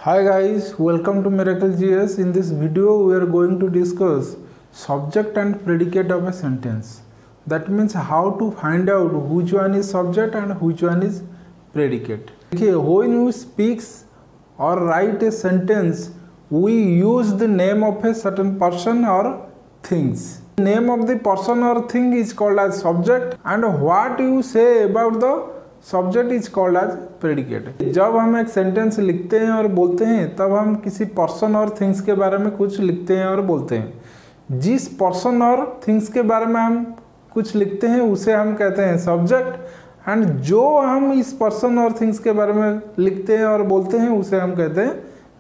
Hi guys, welcome to Miracle GS. In this video we are going to discuss subject and predicate of a sentence. That means how to find out which one is subject and which one is predicate. Okay, when you speak or write a sentence, we use the name of a certain person or things. The name of the person or thing is called as subject and what you say about the subject is called as predicate. जब हम एक sentence लिखते हैं और बोलते हैं तब हम किसी पर्सन और थिंग्स के बारे में कुछ लिखते हैं और बोलते हैं। जिस पर्सन और थिंग्स के बारे में हम कुछ लिखते हैं उसे हम कहते हैं सब्जेक्ट एंड जो हम इस पर्सन और थिंग्स के बारे में लिखते हैं और बोलते हैं उसे हम कहते हैं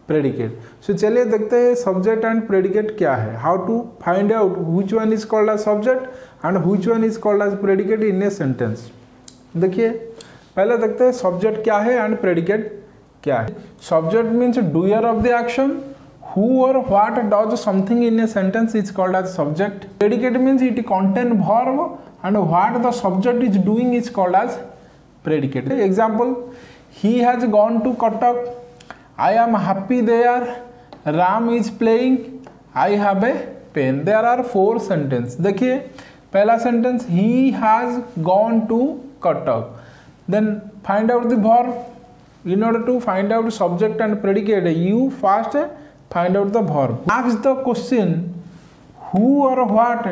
प्रेडिकेट। सो चलिए देखते हैं सब्जेक्ट एंड प्रेडिकेट क्या है, how to find out which one is called as subject and which one is called as predicate in a sentence. देखिए पहले देखते हैं सब्जेक्ट क्या है एंड प्रेडिकेट क्या है। Subject means doer of the action, who और what does something in a sentence is called as subject. Predicate means it contain verb and what the subject is doing is called as predicate. Example, he has gone to Cuttack, I am happy there, Ram is playing, I have a pen. There are 4 sentence. देखिए पहला sentence, he has gone to Cuttack. Then find out the verb. In order to find out subject and predicate, you first find out the verb. Ask the question who or what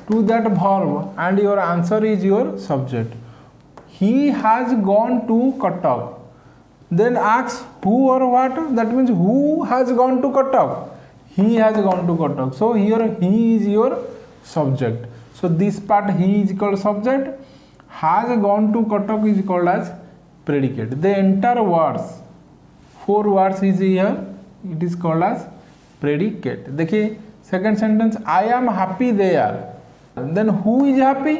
to that verb and your answer is your subject. He has gone to Cuttack. Then ask who or what, that means who has gone to Cuttack? He has gone to Cuttack. So here he is your subject. So this part he is called subject. Has gone to Cuttack is called as predicate. The entire words, 4 words is here, it is called as predicate. देखिए second sentence, I am happy there. Then who is happy?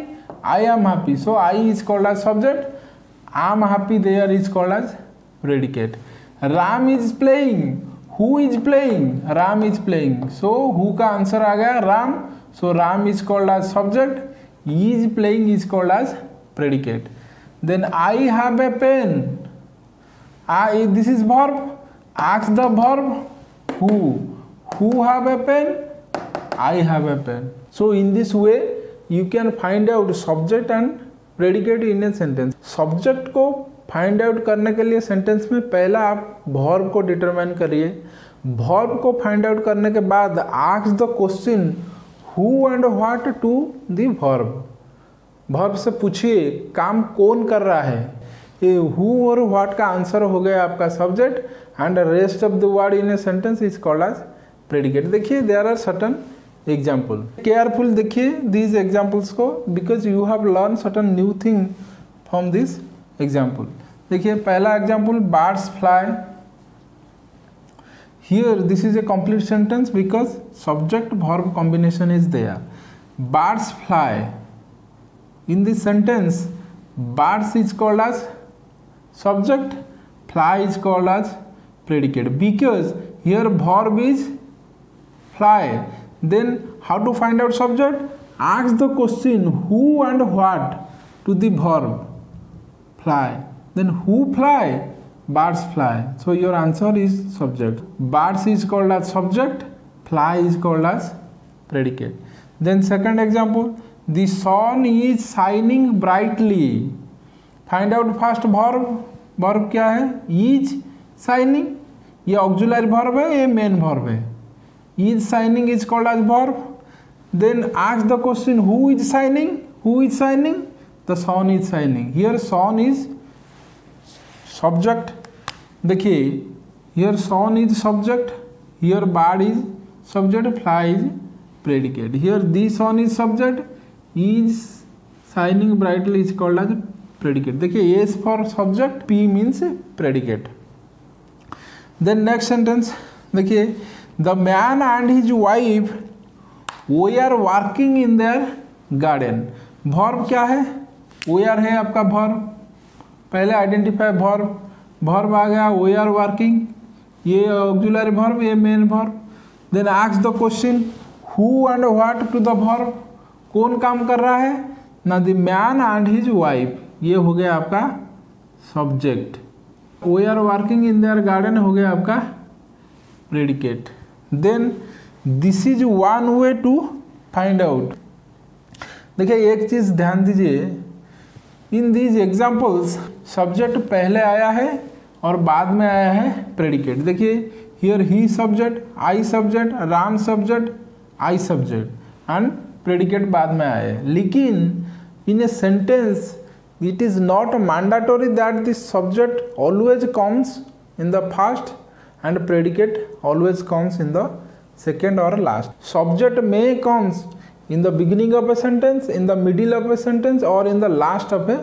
I am happy. So I is called as subject. I am happy there is called as predicate. Ram is playing. Who is playing? Ram is playing. So who का answer आ गया Ram. So Ram is called as subject. Is playing is called as predicate. Then I have a pen. This is verb. Ask the verb who have a pen? I have a pen. So in this way you can find out subject and predicate in a sentence. Subject को find out करने के लिए sentence में पहला आप verb को determine करिए। verb को find out करने के बाद ask the question who and what to the verb. Verb से पूछिए काम कौन कर रहा है। ये हु और व्हाट का आंसर हो गया आपका subject and rest of the word in a sentence is called as predicate. देखिए there are certain example, careful देखिए दीज एग्जांपल्स को because you have learn certain new thing from this example. देखिए पहला example, birds fly. Here this is a complete sentence because subject verb combination is there. Birds fly. In this sentence, birds is called as subject, fly is called as predicate because here verb is fly. Then how to find out subject? Ask the question who and what to the verb fly. Then who fly? Birds fly. So your answer is subject. Birds is called as subject, fly is called as predicate. Then second example, the sun is shining brightly. Find out first verb. verb क्या है? is shining. ये auxiliary verb है, ये main verb है। is shining is called as verb. Then ask the question who is shining? Who is shining? The sun is shining. Here sun is subject. देखिए here sun is subject. Here bird is subject. Fly is predicate. Here the sun is subject. is shining brightly is called as predicate. देखिए S for subject, P means predicate. Then next sentence देखिए, the man and his wife were working in their garden. verb क्या है? were है आपका verb, पहले identify verb आ गया were working, ये auxiliary verb, ये main verb. Then ask the question who and what to the verb. कौन काम कर रहा है ना, the man and his wife, ये हो गया आपका subject. We are working in their garden हो गया आपका predicate. Then this is one way to find out. देखिए एक चीज़ ध्यान दीजिए, इन दीज एग्जाम्पल्स सब्जेक्ट पहले आया है और बाद में आया है प्रेडिकेट. देखिए here he subject, I subject, Ram subject, I subject and predicate बाद में आया है. लेकिन in a sentence it is not mandatory that the subject always comes in the first and predicate always comes in the second or last. Subject may comes in the beginning of a sentence, in the middle of a sentence or in the last of a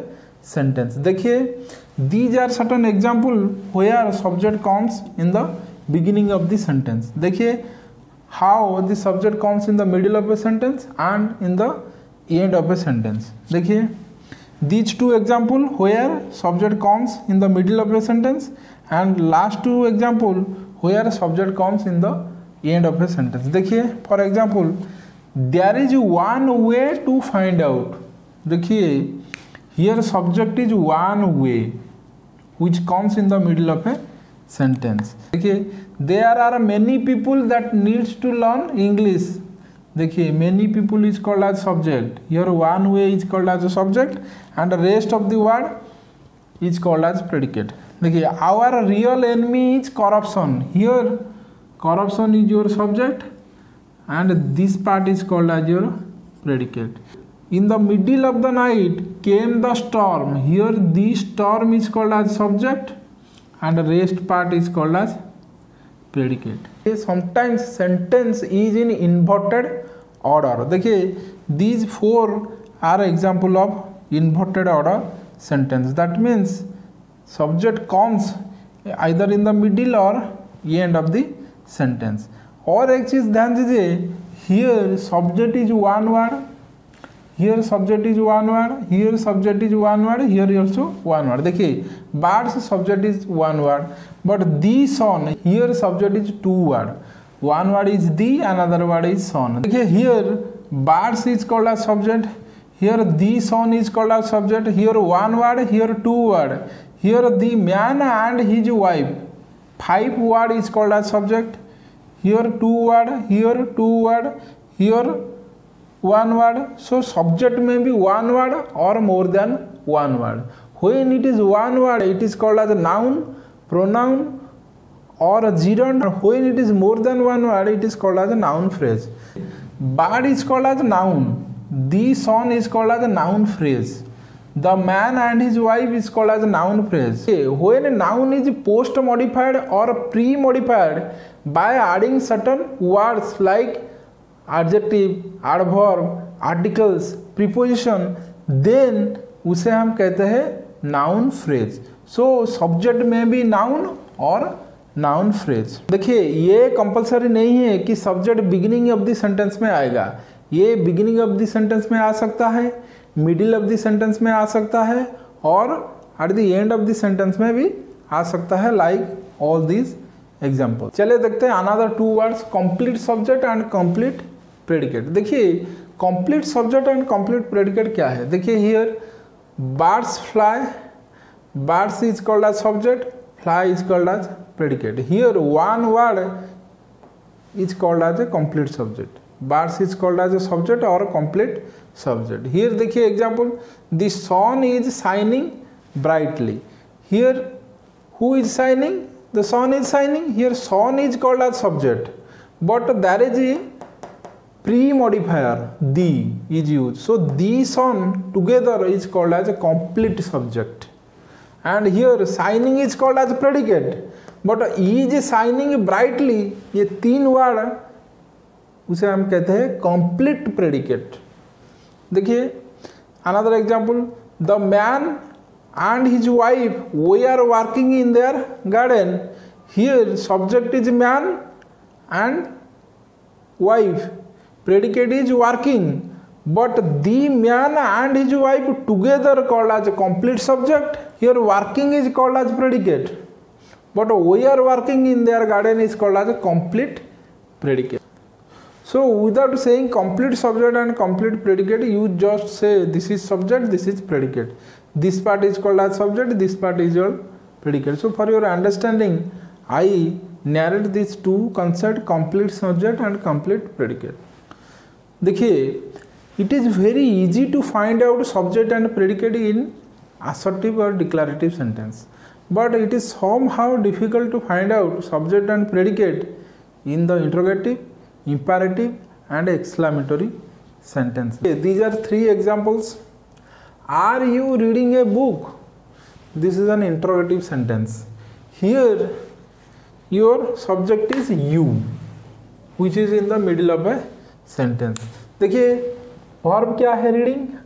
sentence. देखिए these are certain example where subject comes in the beginning of the sentence. देखिए how the subject comes in the middle of a sentence and in the end of a sentence. देखिए these two example where subject comes in the middle of a sentence and last two example where subject comes in the end of a sentence. देखिए for example there is one way to find out. देखिए here subject is one way which comes in the middle of a sentence. देखिए there are many people that needs to learn English. देखिए many people is called as subject. Here one way is called as a subject and the rest of the word is called as predicate. देखिए our real enemy is corruption. Here corruption is your subject and this part is called as your predicate. In the middle of the night came the storm. Here the storm is called as subject and the rest part is called as predicate. Sometimes sentence is in inverted order. देखिए these four are example of inverted order sentence. That means subject comes either in the middle or end of the sentence. और एक चीज़ ध्यान दीजिए, here subject is one word, here subject is one word, here subject is one word, here also one word. देखिए birds subject is one word, but the son here subject is two word. One word is the, another word is son. देखिए here birds is called as subject, here the son is called as subject, here one word, here two word, here the man and his wife, five word is called as subject, here two word, here two word, here one word. So subject may be one word or more than one word. When it is one word it is called as a noun, pronoun or a gerund. When it is more than one word it is called as a noun phrase. Bird is called as a noun, the son is called as a noun phrase, the man and his wife is called as a noun phrase. When a noun is post modified or pre modified by adding certain words like adjective, adverb, articles, preposition, then उसे हम कहते हैं noun phrase. So subject में भी noun और noun phrase. देखिए ये compulsory नहीं है कि subject beginning of the sentence में आएगा. ये बिगिनिंग ऑफ द सेंटेंस में आ सकता है, मिडिल ऑफ द सेंटेंस में आ सकता है और at the end of the sentence में भी आ सकता है, लाइक ऑल दीज एग्जाम्पल. चलिए देखते हैं another two words, complete subject and complete predicate. देखिए complete subject and complete predicate क्या है. देखिए here birds fly, birds is called as subject, fly is called as predicate. Here one word is called as a complete subject, birds is called as a subject और complete subject. Here देखिए example, the sun is shining brightly. Here who is shining, the sun is shining. Here sun is called as subject, but there is a pre-modifier the is used. So the sun together is called as a complete subject. And here shining is called as predicate, but is shining brightly, ये तीन word उसे हम कहते हैं complete predicate. देखिए another example, the man and his wife were working in their garden. Here subject is man and wife, predicate is working, but the man and his wife together called as a complete subject. Here working is called as predicate, but were working in their garden is called as a complete predicate. So without saying complete subject and complete predicate, you just say this is subject, this is predicate. This part is called as subject, this part is your predicate. So for your understanding, I narrate these two concepts, complete subject and complete predicate. देखिए, it is very easy to find out subject and predicate in assertive or declarative sentence, but it is somehow difficult to find out subject and predicate in the interrogative, imperative and exclamatory sentence. Okay, these are three examples. Are you reading a book? This is an interrogative sentence. Here your subject is you, which is in the middle of a sentence. देखिए verb क्या है? reading.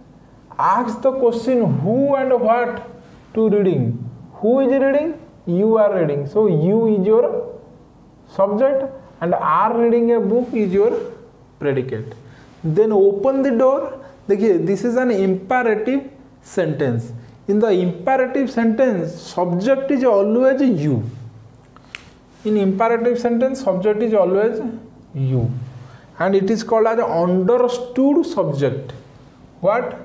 Ask the question who and what to reading. Who is reading? You are reading. So you is your subject and are reading a book is your predicate. Then open the door. देखिए this is an imperative sentence. In the imperative sentence, subject is always you. In imperative sentence, subject is always you, and it is called as understood subject. What?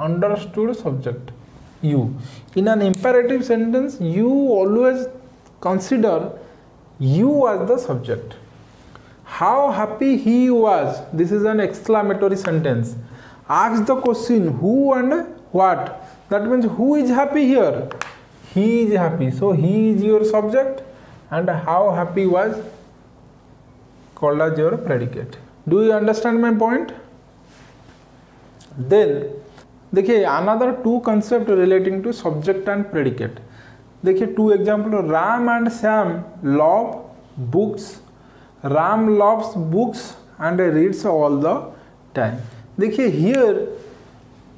Understood subject, you. In an imperative sentence, you always consider you as the subject. How happy he was. This is an exclamatory sentence. Ask the question who and what. That means who is happy here? He is happy. So he is your subject and how happy was called as your predicate. Do you understand my point? Then देखिए another two concept relating to subject and predicate. देखिए two example. Ram and Sam love books. Ram loves books and reads all the time. देखिए here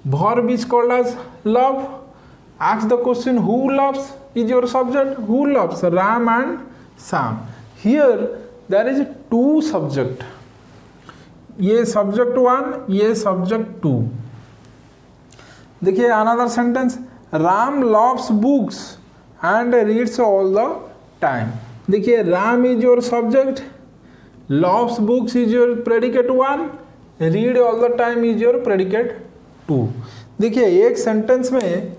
verb is called as love. Ask the question who loves is your subject. Who loves? Ram and Sam. Here there is two subject. ये subject one, ये subject two. देखिए another sentence. Ram loves books and reads all the time. देखिए Ram is your subject. Loves books is your predicate one. Read all the time is your predicate too. देखिए एक sentence में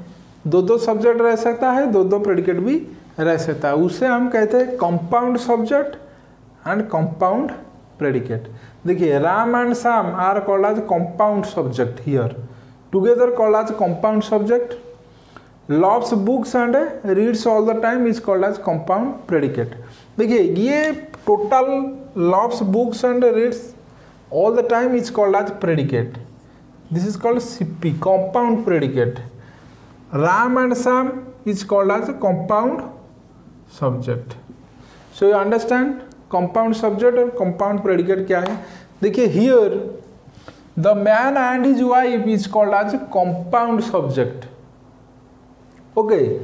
दो दो subject रह सकता है, दो दो प्रेडिकेट भी रह सकता है. उसे हम कहते हैं compound subject and compound predicate. देखिए Ram and Shyam are called as compound subject here, together called as compound subject. Loves books and reads all the time is called as compound predicate. देखिए ये total loves books and reads all the time is called as predicate. This is called CP, compound predicate. Ram and Sam is called as a compound subject. So you understand compound subject और compound predicate क्या है. देखिए here the man and his wife is called as a compound subject. Okay,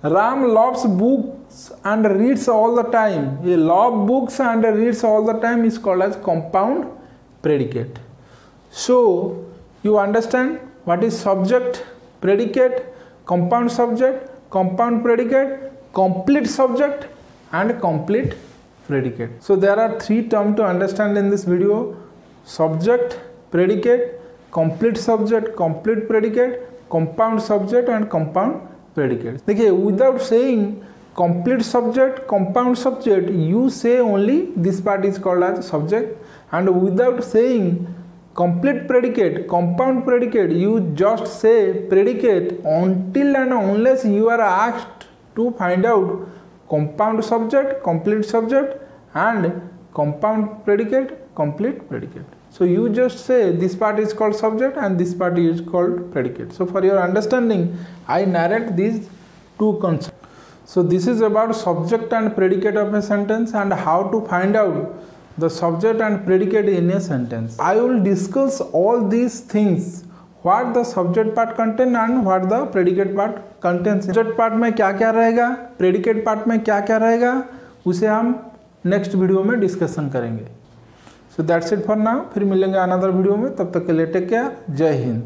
Ram loves books and reads all the time. He loves books and reads all the time is called as compound predicate. So you understand what is subject, predicate, compound subject, compound predicate, complete subject and complete predicate. So there are three terms to understand in this video: subject, predicate, complete subject, complete predicate, compound subject and compound predicate. देखिए without saying complete subject, compound subject, you say only this part is called as subject, and without saying complete predicate, compound predicate, you just say predicate until and unless you are asked to find out compound subject, complete subject and compound predicate, complete predicate. So you just say this part is called subject and this part is called predicate. So for your understanding, I narrate these two concepts. So this is about subject and predicate of a sentence and how to find out the subject and predicate in a sentence. I will discuss all these things, what the subject part contain and what the predicate part contains. Subject part में क्या क्या रहेगा, predicate part में क्या क्या रहेगा, उसे हम नेक्स्ट वीडियो में डिस्कशन करेंगे. So that's it for now. फिर मिलेंगे अनदर वीडियो में, तब तक के लिए टेक केयर. जय हिंद.